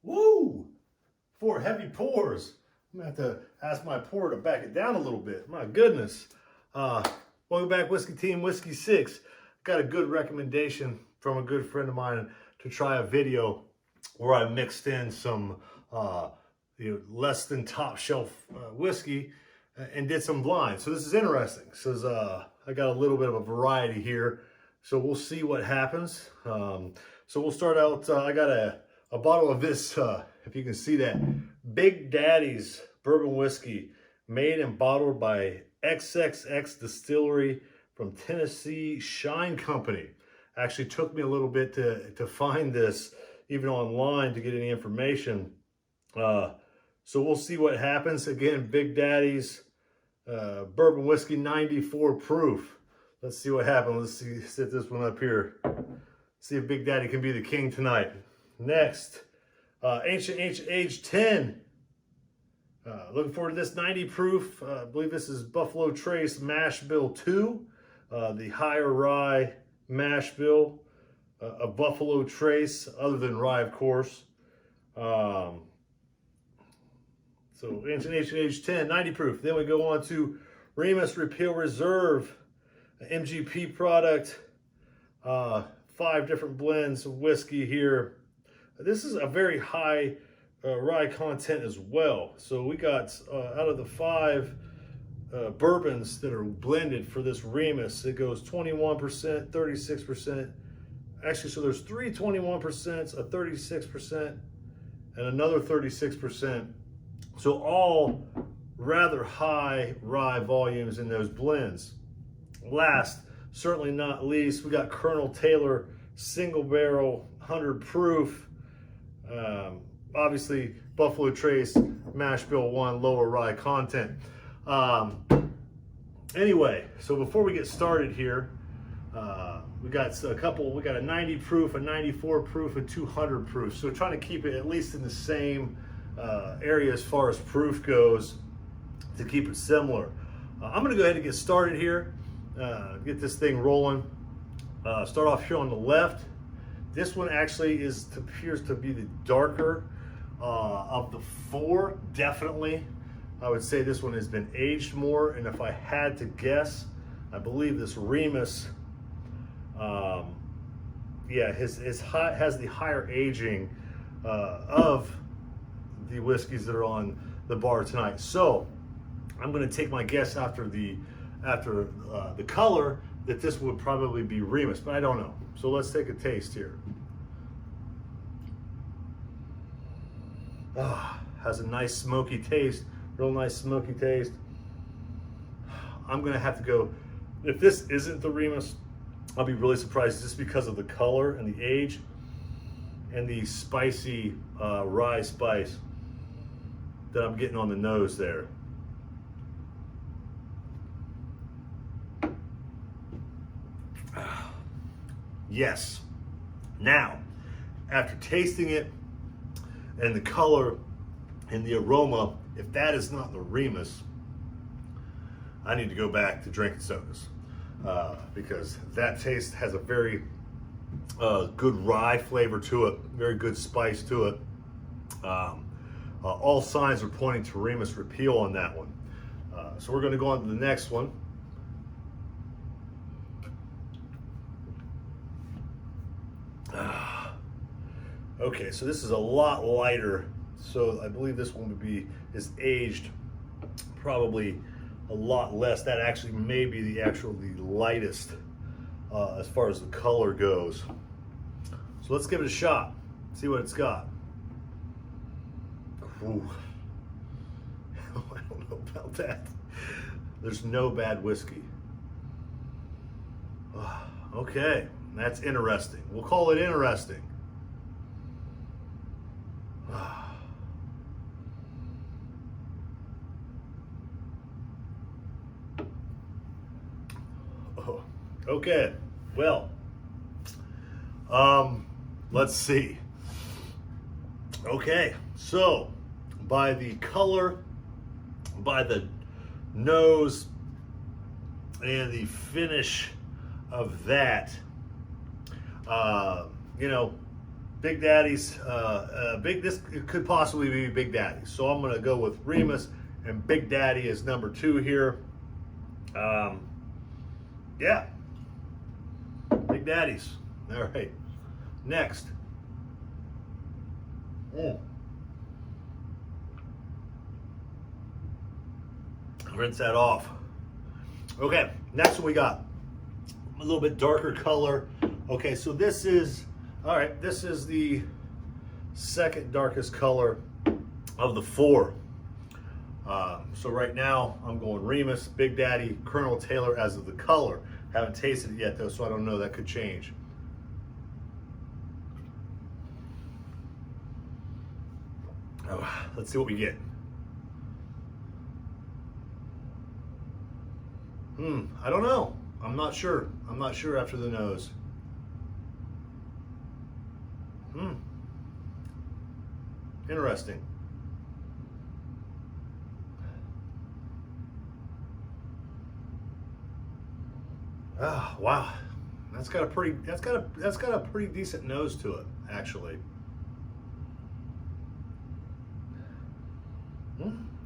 Woo! 4 heavy pours. I'm gonna have to ask my pour to back it down a little bit. My goodness. Welcome back, Whiskey Team, Whiskey 6. Got a good recommendation from a good friend of mine to try a video where I mixed in some less than top shelf whiskey and did some blinds. So this is interesting. So I got a little bit of a variety here. So we'll see what happens. So we'll start out, I got a bottle of this, if you can see that, Big Daddy's bourbon whiskey, made and bottled by XXX Distillery from Tennessee Shine Company. Actually took me a little bit to find this, even online, to get any information. So we'll see what happens. Again, Big Daddy's bourbon whiskey, 94 proof. Let's see what happens. Let's set this one up here. See if Big Daddy can be the king tonight. Next, Ancient Age 10. Looking forward to this, 90 proof. I believe this is Buffalo Trace Mash Bill 2. The higher rye mash bill of Buffalo Trace, other than rye, of course. So Ancient Age 10, 90 proof. Then we go on to Remus Repeal Reserve, MGP product. 5 different blends of whiskey here. This is a very high rye content as well. So we got out of the 5 bourbons that are blended for this Remus, it goes 21%, 36%. Actually, so there's 3 21%, a 36%, and another 36%. So all rather high rye volumes in those blends. Last, certainly not least, we got Colonel Taylor single barrel 100 proof. Obviously, Buffalo Trace Mash Bill 1, lower rye content. Anyway, so before we get started here, we got a couple. We got a 90 proof, a 94 proof, a 200 proof. So trying to keep it at least in the same area as far as proof goes, to keep it similar. I'm going to go ahead and get started here. Get this thing rolling. Start off here on the left. This one actually appears to be the darker of the 4, definitely. I would say this one has been aged more, and if I had to guess, I believe this Remus, has the higher aging of the whiskeys that are on the bar tonight. So I'm going to take my guess after the color that this would probably be Remus, but I don't know. So let's take a taste here. Has a nice smoky taste, real nice smoky taste. I'm gonna have to go, if this isn't the Remus, I'll be really surprised, just because of the color and the age and the spicy rye spice that I'm getting on the nose there. Yes. Now, after tasting it and the color and the aroma, if that is not the Remus, I need to go back to drinking sodas, because that taste has a very good rye flavor to it, very good spice to it. All signs are pointing to Remus Repeal on that one. So we're going to go on to the next one. Okay, so this is a lot lighter. So I believe this one is aged probably a lot less. That actually may be the lightest as far as the color goes. So let's give it a shot, see what it's got. Ooh. I don't know about that. There's no bad whiskey. Okay, that's interesting. We'll call it interesting. Okay, well, let's see. Okay, so by the color, by the nose, and the finish of that, Big Daddy's, this could possibly be Big Daddy. So I'm going to go with Remus and Big Daddy is number 2 here. Yeah, Big Daddy's. All right, next. Rinse that off. Okay, next one we got a little bit darker color. Okay, so this is, all right, this is the second darkest color of the 4. So right now I'm going Remus, Big Daddy, Colonel Taylor as of the color. Haven't tasted it yet though, so I don't know, that could change. Oh, let's see what we get. I don't know. I'm not sure. I'm not sure after the nose. Interesting. Ah, wow. That's got a pretty decent nose to it, actually.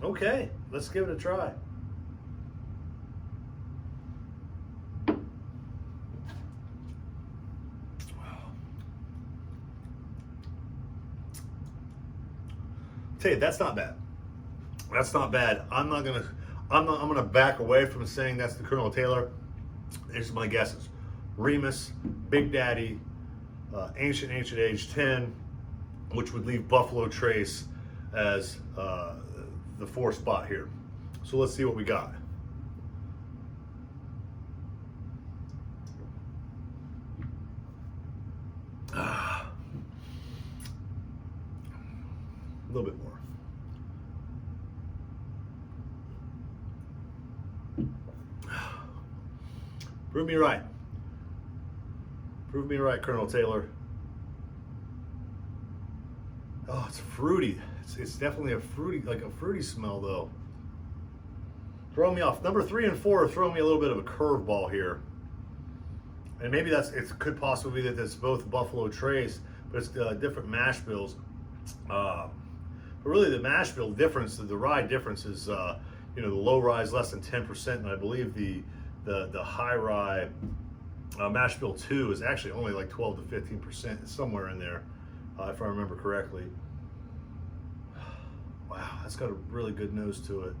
Okay, let's give it a try. Tell you, that's not bad. That's not bad. I'm gonna back away from saying that's the Colonel Taylor. Here's my guesses: Remus, Big Daddy, Ancient Age 10, which would leave Buffalo Trace as the 4th spot here. So let's see what we got. A little bit more. Prove me right. Prove me right, Colonel Taylor. Oh, it's fruity. It's definitely a fruity smell though. Throw me off. Number 3 and 4 are throwing me a little bit of a curveball here. And maybe it could possibly be that it's both Buffalo Trace, but it's different mash bills. But really the mash bill difference, the rye difference is, the low rye is less than 10%, and I believe the high rye mash bill 2 is actually only like 12 to 15%, somewhere in there, if I remember correctly. Wow, that's got a really good nose to it.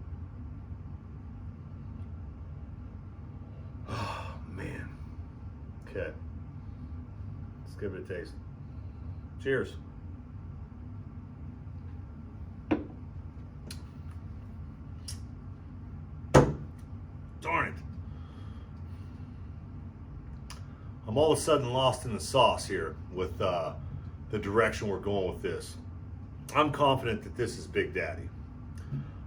Oh man. Okay, let's give it a taste. Cheers. Darn it. I'm all of a sudden lost in the sauce here with the direction we're going with this. I'm confident that this is Big Daddy.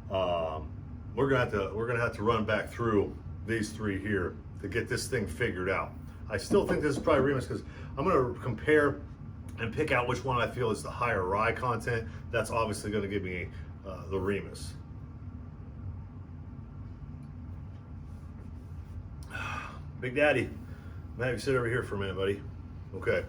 We're gonna have to run back through these 3 here to get this thing figured out. I still think this is probably Remus because I'm gonna compare and pick out which one I feel is the higher rye content. That's obviously gonna give me the Remus. Big Daddy, I'm gonna have you sit over here for a minute, buddy. Okay.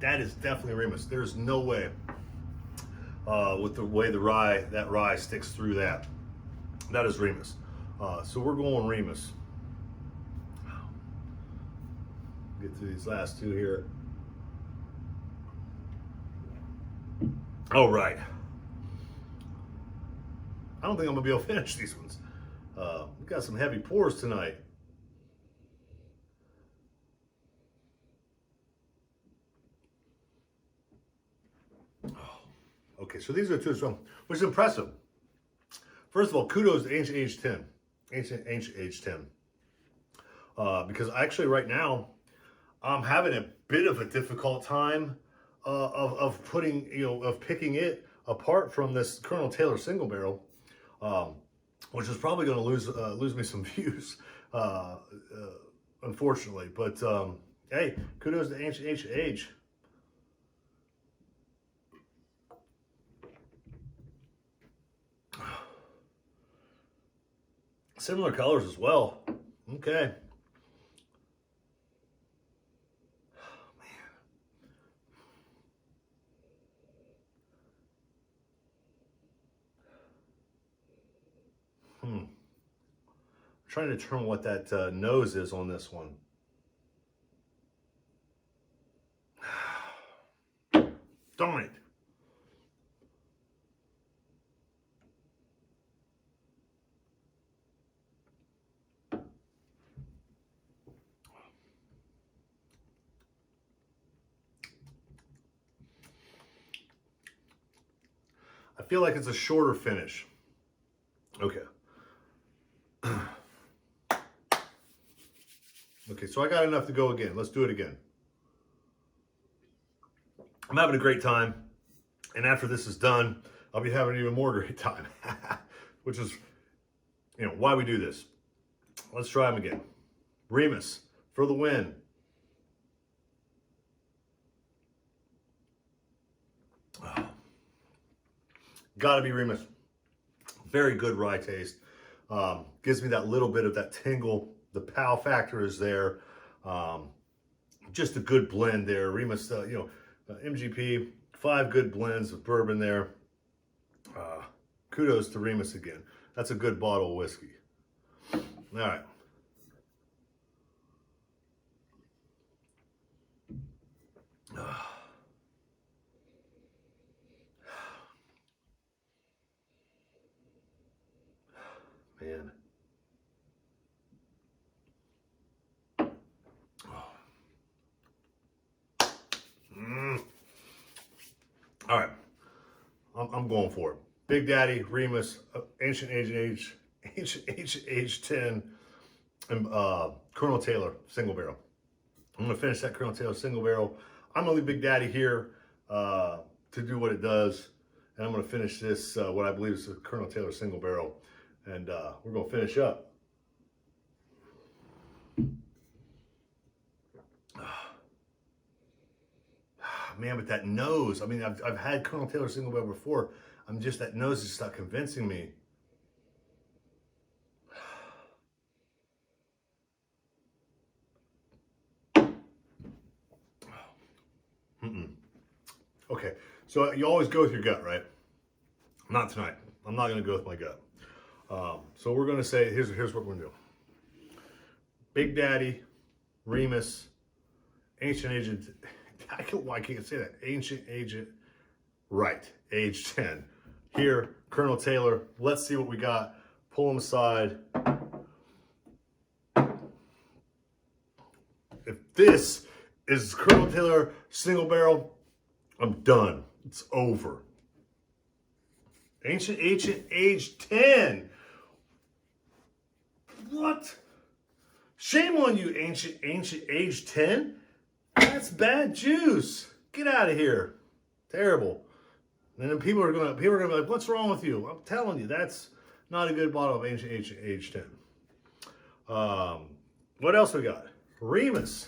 That is definitely Remus. There's no way, with the way that rye sticks through that. That is Remus. So we're going Remus. Get through these last 2 here. All right. I don't think I'm gonna be able to finish these ones. We got some heavy pours tonight. Okay, so these are 2 strong, which is impressive. First of all, kudos to Ancient Age 10. Ancient Age 10. Because actually right now, I'm having a bit of a difficult time of picking it apart from this Colonel Taylor single barrel, which is probably going to lose me some views, unfortunately. But Hey, kudos to Ancient Age. Similar colors as well. Okay. I'm trying to determine what that nose is on this one. Darn it. I feel like it's a shorter finish. Okay. Okay, so I got enough to go again. Let's do it again. I'm having a great time. And after this is done, I'll be having an even more great time. Which is, you know, why we do this. Let's try them again. Remus for the win. Oh. Gotta be Remus. Very good rye taste. Gives me that little bit of that tingle. The pow factor is there. Just a good blend there. Remus, MGP, 5 good blends of bourbon there. Kudos to Remus again. That's a good bottle of whiskey. All right. Man. All right, I'm going for it. Big Daddy, Remus, Ancient Age 10, and Colonel Taylor single barrel. I'm gonna finish that Colonel Taylor single barrel. I'm gonna leave Big Daddy here to do what it does, and I'm gonna finish this what I believe is a Colonel Taylor single barrel, and we're gonna finish up. Man, but that nose, I mean, I've had Colonel Taylor single barrel before. That nose is just not convincing me. Okay, so you always go with your gut, right? Not tonight. I'm not going to go with my gut. So we're going to say, here's what we're going to do. Big Daddy, Remus, Ancient Agent, I can't say that. Ancient Agent, right, age 10. Here, Colonel Taylor, let's see what we got. Pull them aside. If this is Colonel Taylor single barrel, I'm done. It's over. Ancient age 10. What? Shame on you, ancient age 10. That's bad juice. Get out of here. Terrible. And then people are gonna be like, what's wrong with you? I'm telling you, that's not a good bottle of ancient age 10. What else we got? Remus.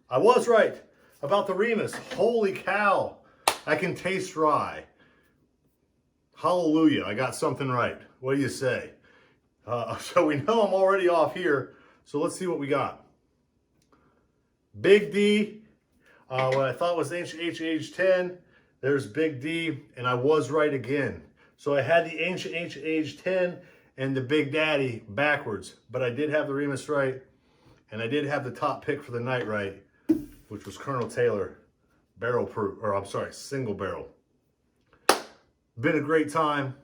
I was right about the Remus. Holy cow. I can taste rye. Hallelujah. I got something right. What do you say? So we know I'm already off here. So let's see what we got. Big D. What I thought was Ancient age 10. There's Big D. And I was right again. So I had the Ancient age 10 and the Big Daddy backwards. But I did have the Remus right. And I did have the top pick for the night right, which was Colonel Taylor barrel proof, or I'm sorry, single barrel. Been a great time.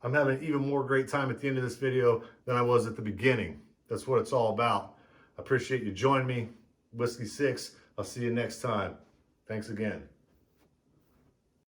I'm having an even more great time at the end of this video than I was at the beginning. That's what it's all about. I appreciate you joining me. Whiskey 6. I'll see you next time. Thanks again.